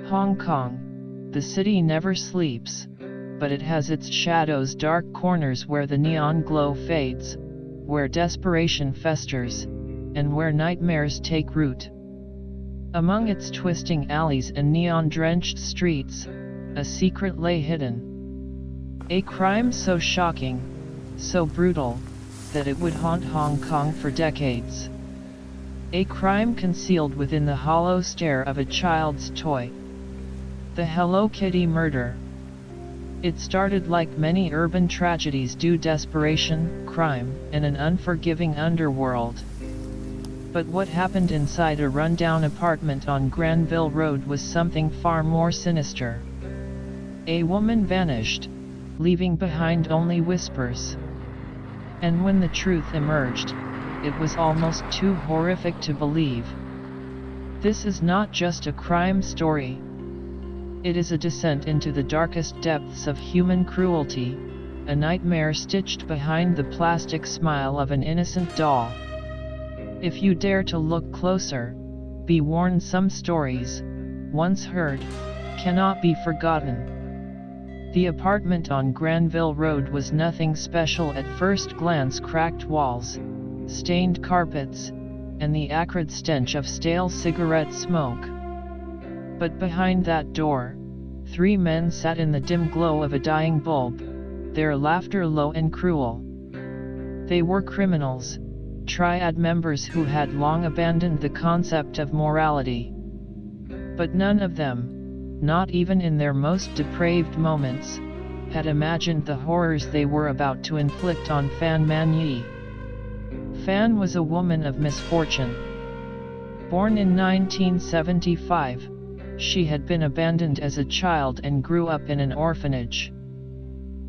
Hong Kong, the city never sleeps, but it has its shadows, dark corners where the neon glow fades, where desperation festers, and where nightmares take root. Among its twisting alleys and neon-drenched streets, a secret lay hidden. A crime so shocking, so brutal, that it would haunt Hong Kong for decades. A crime concealed within the hollow stare of a child's toy. The Hello Kitty murder. It started like many urban tragedies due desperation, crime, and an unforgiving underworld. But what happened inside a rundown apartment on Granville Road was something far more sinister. A woman vanished, leaving behind only whispers. And when the truth emerged, it was almost too horrific to believe. This is not just a crime story. It is a descent into the darkest depths of human cruelty, a nightmare stitched behind the plastic smile of an innocent doll. If you dare to look closer, be warned, some stories, once heard, cannot be forgotten. The apartment on Granville Road was nothing special at first glance: cracked walls, stained carpets, and the acrid stench of stale cigarette smoke. But behind that door, 3 men sat in the dim glow of a dying bulb, their laughter low and cruel. They were criminals, triad members who had long abandoned the concept of morality. But none of them, not even in their most depraved moments, had imagined the horrors they were about to inflict on Fan Man-yee. Fan was a woman of misfortune. Born in 1975, she had been abandoned as a child and grew up in an orphanage.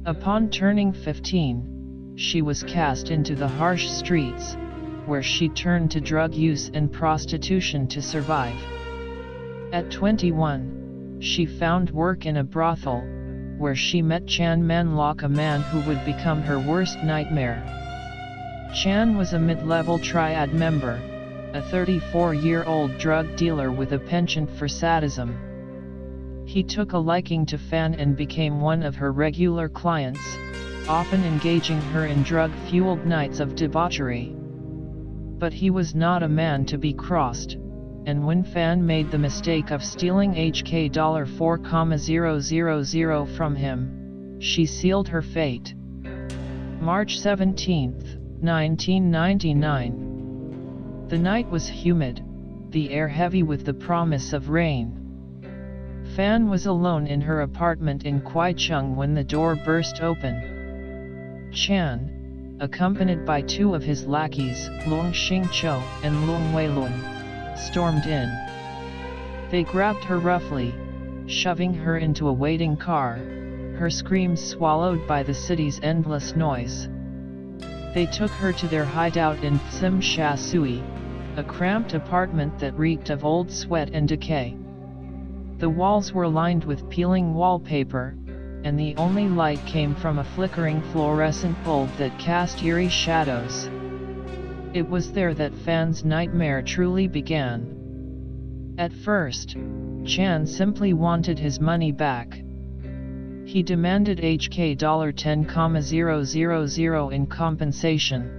Upon turning 15, she was cast into the harsh streets, where she turned to drug use and prostitution to survive. At 21, she found work in a brothel, where she met Chan Man-lok, a man who would become her worst nightmare. Chan was a mid-level triad member, a 34-year-old drug dealer with a penchant for sadism. He took a liking to Fan and became one of her regular clients, often engaging her in drug-fueled nights of debauchery. But he was not a man to be crossed, and when Fan made the mistake of stealing HK $4,000 from him, she sealed her fate. March 17, 1999. The night was humid, the air heavy with the promise of rain. Fan was alone in her apartment in Kwaichung when the door burst open. Chan, accompanied by 2 of his lackeys, Leung Xingqiu and Leung Weilun, stormed in. They grabbed her roughly, shoving her into a waiting car, her screams swallowed by the city's endless noise. They took her to their hideout in Tsim Sha Tsui, a cramped apartment that reeked of old sweat and decay. The walls were lined with peeling wallpaper, and the only light came from a flickering fluorescent bulb that cast eerie shadows. It was there that Fan's nightmare truly began. At first, Chan simply wanted his money back. He demanded HK $10,000 in compensation.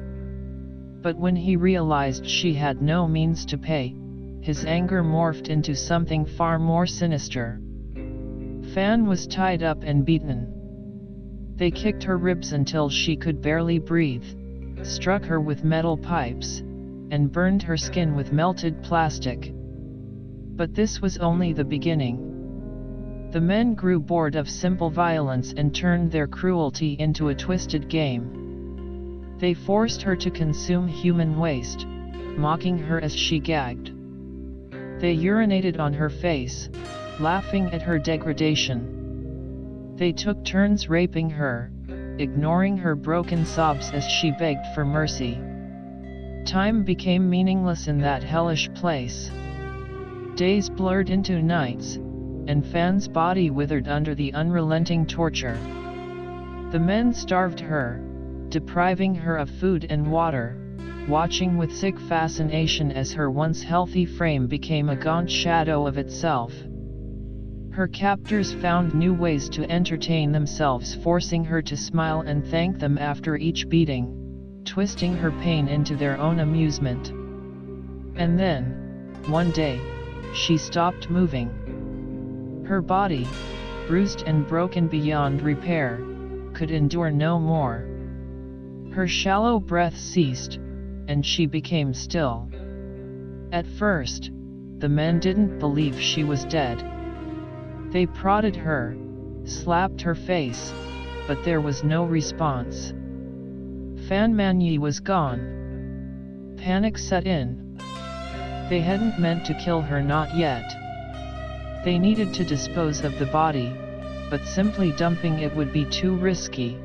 But when he realized she had no means to pay, his anger morphed into something far more sinister. Fan was tied up and beaten. They kicked her ribs until she could barely breathe, struck her with metal pipes, and burned her skin with melted plastic. But this was only the beginning. The men grew bored of simple violence and turned their cruelty into a twisted game. They forced her to consume human waste, mocking her as she gagged. They urinated on her face, laughing at her degradation. They took turns raping her, ignoring her broken sobs as she begged for mercy. Time became meaningless in that hellish place. Days blurred into nights, and Fan's body withered under the unrelenting torture. The men starved her, depriving her of food and water, watching with sick fascination as her once healthy frame became a gaunt shadow of itself. Her captors found new ways to entertain themselves, forcing her to smile and thank them after each beating, twisting her pain into their own amusement. And then, one day, she stopped moving. Her body, bruised and broken beyond repair, could endure no more. Her shallow breath ceased, and she became still. At first, the men didn't believe she was dead. They prodded her, slapped her face, but there was no response. Fan Man-yee was gone. Panic set in. They hadn't meant to kill her, not yet. They needed to dispose of the body, but simply dumping it would be too risky.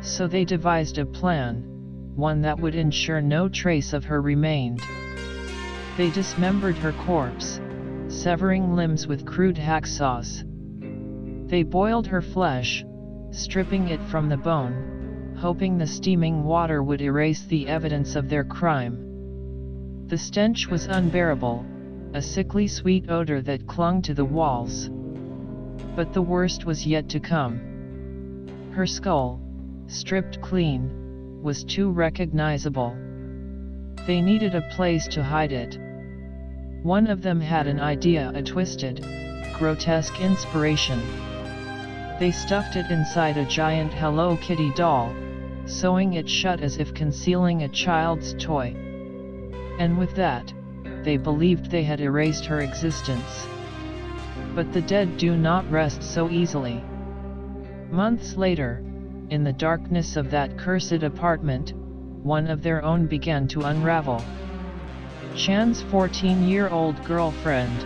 So they devised a plan, one that would ensure no trace of her remained. They dismembered her corpse, severing limbs with crude hacksaws. They boiled her flesh, stripping it from the bone, hoping the steaming water would erase the evidence of their crime. The stench was unbearable, a sickly sweet odor that clung to the walls. But the worst was yet to come. Her skull, stripped clean, was too recognizable. They needed a place to hide it. One of them had an idea, a twisted, grotesque inspiration. They stuffed it inside a giant Hello Kitty doll, sewing it shut as if concealing a child's toy. And with that, they believed they had erased her existence. But the dead do not rest so easily. Months later, in the darkness of that cursed apartment, one of their own began to unravel. Chan's 14-year-old girlfriend,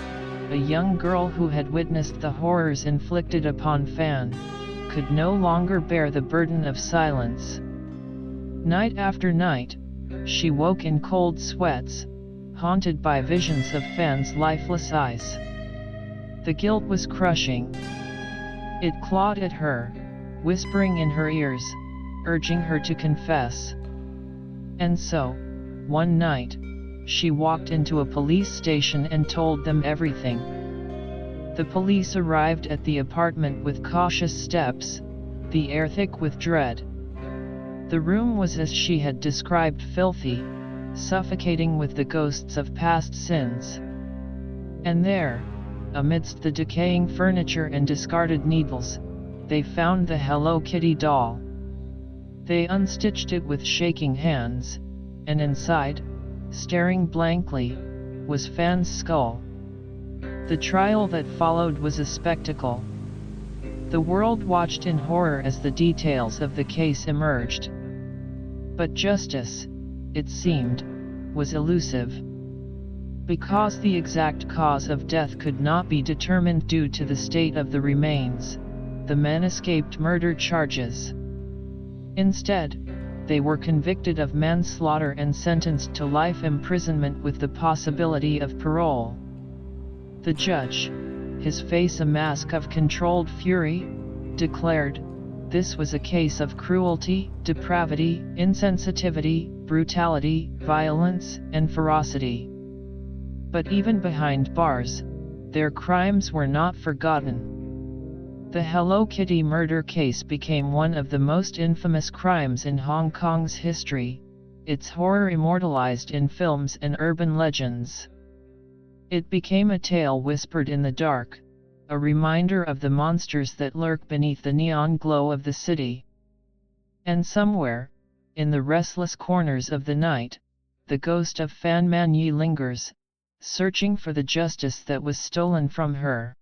a young girl who had witnessed the horrors inflicted upon Fan, could no longer bear the burden of silence. Night after night, she woke in cold sweats, haunted by visions of Fan's lifeless eyes. The guilt was crushing. It clawed at her, whispering in her ears, urging her to confess. And so, one night, she walked into a police station and told them everything. The police arrived at the apartment with cautious steps, the air thick with dread. The room was as she had described, filthy, suffocating with the ghosts of past sins. And there, amidst the decaying furniture and discarded needles, they found the Hello Kitty doll. They unstitched it with shaking hands, and inside, staring blankly, was Fan's skull. The trial that followed was a spectacle. The world watched in horror as the details of the case emerged. But justice, it seemed, was elusive. Because the exact cause of death could not be determined due to the state of the remains, the men escaped murder charges. Instead, they were convicted of manslaughter and sentenced to life imprisonment with the possibility of parole. The judge, his face a mask of controlled fury, declared, this was a case of cruelty, depravity, insensitivity, brutality, violence, and ferocity. But even behind bars, their crimes were not forgotten. The Hello Kitty murder case became one of the most infamous crimes in Hong Kong's history, its horror immortalized in films and urban legends. It became a tale whispered in the dark, a reminder of the monsters that lurk beneath the neon glow of the city. And somewhere, in the restless corners of the night, the ghost of Fan Man-yee lingers, searching for the justice that was stolen from her.